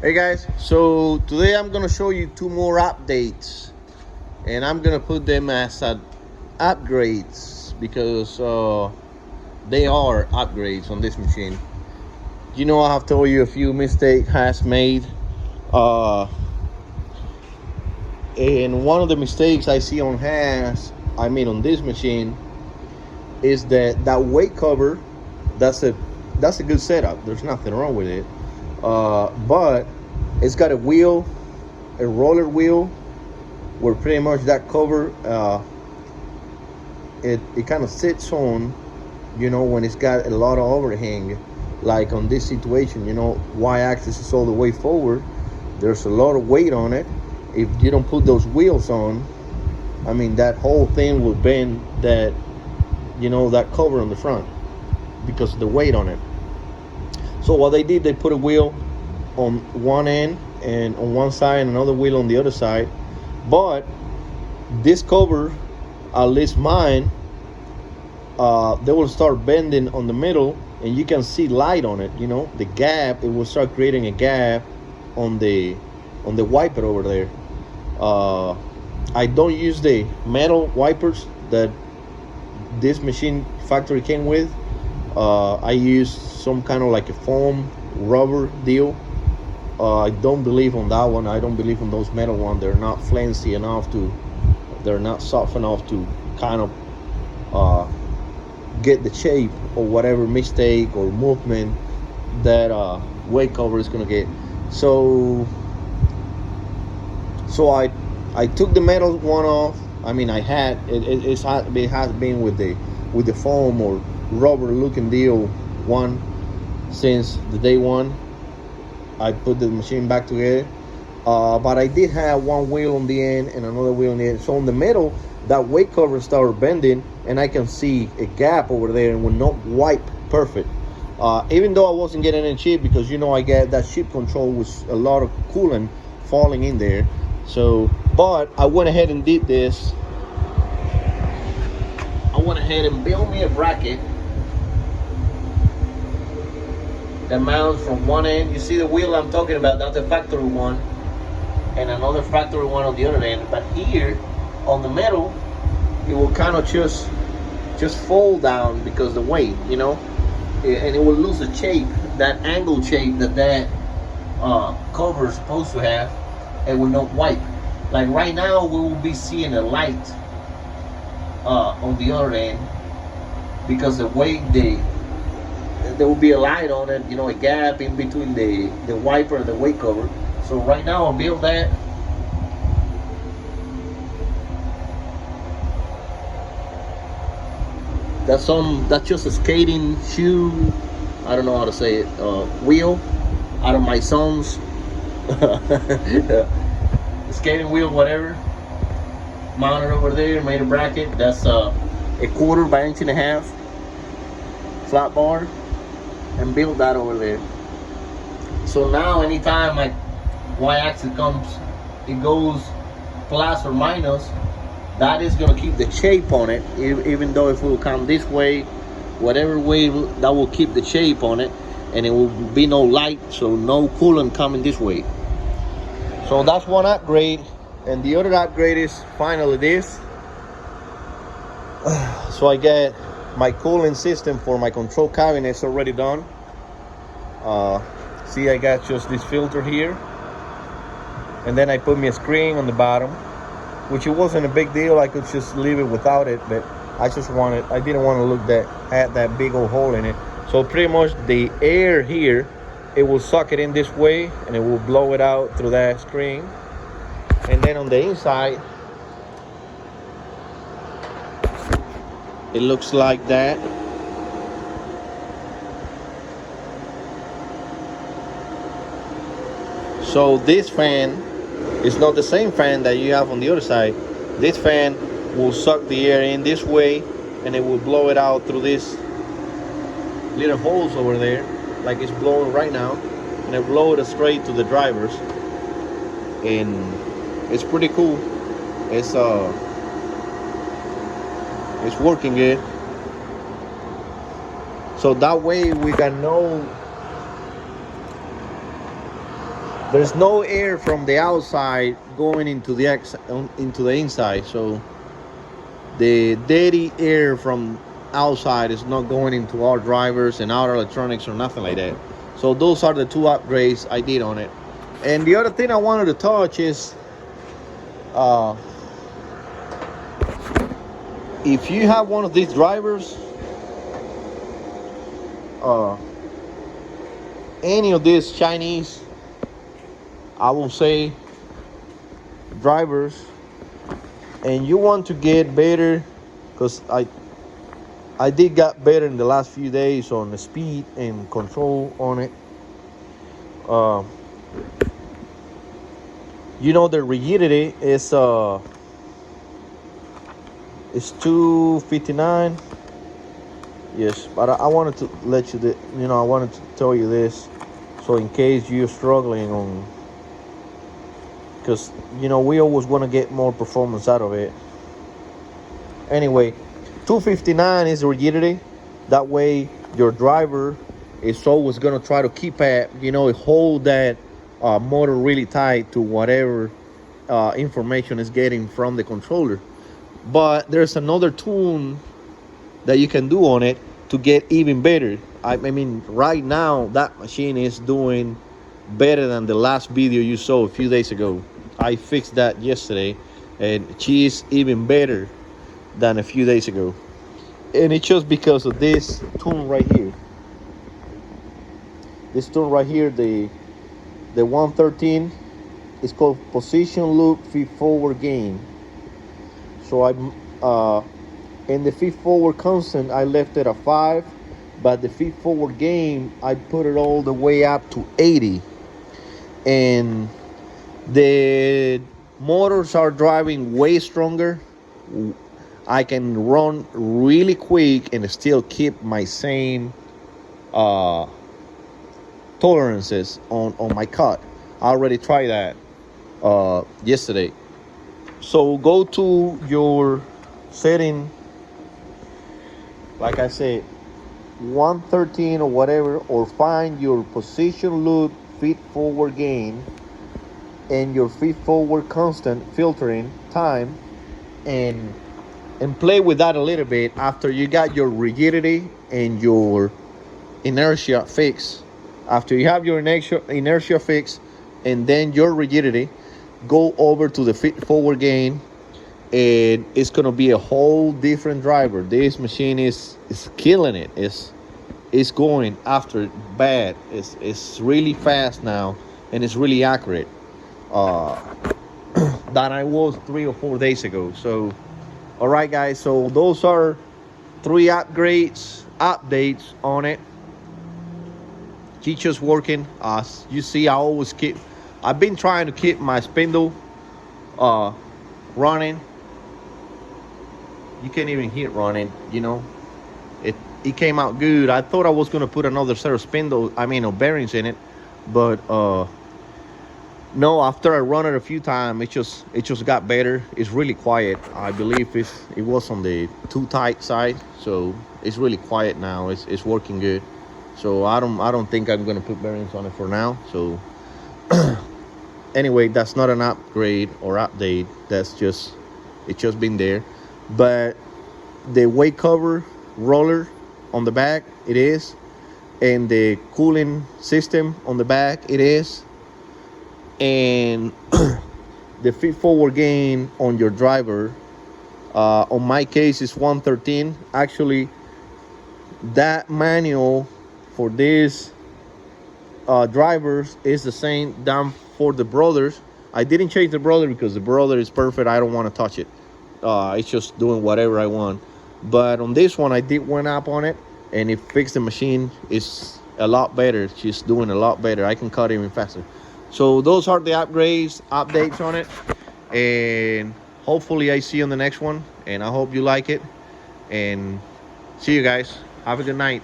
Hey guys, so today I'm gonna show you two more updates, and I'm gonna put them as upgrades because they are upgrades on this machine. You know, I have told you a few mistakes Haas made, uh, and one of the mistakes I see on Haas, on this machine, is that weight cover. That's a good setup. There's nothing wrong with it, but it's got a wheel, a roller wheel, where pretty much that cover it kind of sits on, when it's got a lot of overhang, like on this situation. Y-axis is all the way forward. There's a lot of weight on it. If you don't put those wheels on, that whole thing will bend that cover on the front because of the weight on it. So what they did, they put a wheel on one end and on one side and another wheel on the other side. But this cover, at least mine, they will start bending on the middle, and you can see light on it. The gap, it will start creating a gap on the wiper over there. I don't use the metal wipers that this machine factory came with. I use some kind of like a foam rubber deal. I don't believe on that one. I don't believe on those metal ones. They're not flimsy enough they're not soft enough to kind of get the shape or whatever mistake or movement that weight cover is gonna get. So I took the metal one off. I had it has been with the foam or rubber looking deal one since the day one I put the machine back together. But I did have one wheel on the end and another wheel on the end. So in the middle, that weight cover started bending, and I can see a gap over there and will not wipe perfect. Even though I wasn't getting any chip, because I get that chip control with a lot of coolant falling in there. So, but I went ahead and did this. I went ahead and built me a bracket that mounts from one end. You see the wheel I'm talking about, that's a factory one, and another factory one on the other end. But here on the middle, it will kind of just fold down because the weight, and it will lose the shape, that angle shape that cover is supposed to have, and will not wipe. Like right now, we will be seeing a light on the other end because the weight, there will be a light on it, a gap in between the wiper and the weight cover. So right now I'll build that. That's just a skating shoe, I don't know how to say it, wheel out of my son's skating wheel, whatever. Mounted over there, made a bracket. That's a 1/4 by 1.5 inch flat bar, and build that over there. So now anytime my y-axis comes, it goes plus or minus, that is going to keep the shape on it. Even though if it will come this way, whatever way, that will keep the shape on it, and it will be no light, so no coolant coming this way. So that's one upgrade. And the other upgrade is finally this. So I get my cooling system for my control cabinets already done. See, I got just this filter here, and then I put me a screen on the bottom, which it wasn't a big deal. I could just leave it without it, but I didn't want to look at that big old hole in it. So pretty much the air here, it will suck it in this way, and it will blow it out through that screen. And then on the inside, it looks like that. So this fan is not the same fan that you have on the other side. This fan will suck the air in this way, and it will blow it out through these little holes over there, like it's blowing right now, and it blow it straight to the drivers. And it's pretty cool. It's working good. So that way we got no there's no air from the outside going into the inside, so the dirty air from outside is not going into our drivers and our electronics or nothing like that. So those are the two upgrades I did on it. And the other thing I wanted to touch is if you have one of these drivers, any of these Chinese, I will say, drivers, and you want to get better, because I did get better in the last few days on the speed and control on it. You know, the rigidity is 259. Yes, but I wanted to let you, I wanted to tell you this, so in case you're struggling on, because we always want to get more performance out of it. Anyway, 259 is the rigidity. That way your driver is always going to try to keep at, hold that motor really tight to whatever information is getting from the controller. But there's another tune that you can do on it to get even better. I mean, right now that machine is doing better than the last video you saw a few days ago. I fixed that yesterday, and she is even better than a few days ago. And it's just because of this tune right here. This tune right here, the 113, is called position loop feed forward gain. So in the feed forward constant, I left it at 5, but the feed forward gain, I put it all the way up to 80. And the motors are driving way stronger. I can run really quick and still keep my same tolerances on my cut. I already tried that yesterday. So go to your setting, like I said, 113 or whatever, or find your position loop feed forward gain and your feed forward constant filtering time, and play with that a little bit after you got your rigidity and your inertia fixed. After you have your inertia fixed and then your rigidity, go over to the feed forward gain, and it's gonna be a whole different driver. This machine is killing it. It's going after it bad. It's really fast now, and it's really accurate than I was 3 or 4 days ago. So all right, guys, so those are 3 updates on it. Chicho's working. As you see, I've been trying to keep my spindle running. You can't even hear it running, it came out good. I thought I was going to put another set of bearings in it, but no, after I run it a few times, it just got better. It's really quiet. I believe it was on the too tight side, so it's really quiet now. It's working good. So I don't think I'm gonna put bearings on it for now. So anyway, that's not an upgrade or update. It's just been there. But the weight cover roller on the back, it is, and the cooling system on the back, it is. And the feed forward gain on your driver, on my case, is 113. Actually, that manual for these drivers is the same down for the brothers. I didn't change the brother because the brother is perfect. I don't want to touch it. It's just doing whatever I want. But on this one, I did went up on it, and it fixed the machine. It's a lot better. She's doing a lot better. I can cut even faster. So those are the updates on it, and hopefully I see you on the next one, and I hope you like it, and see you guys. Have a good night.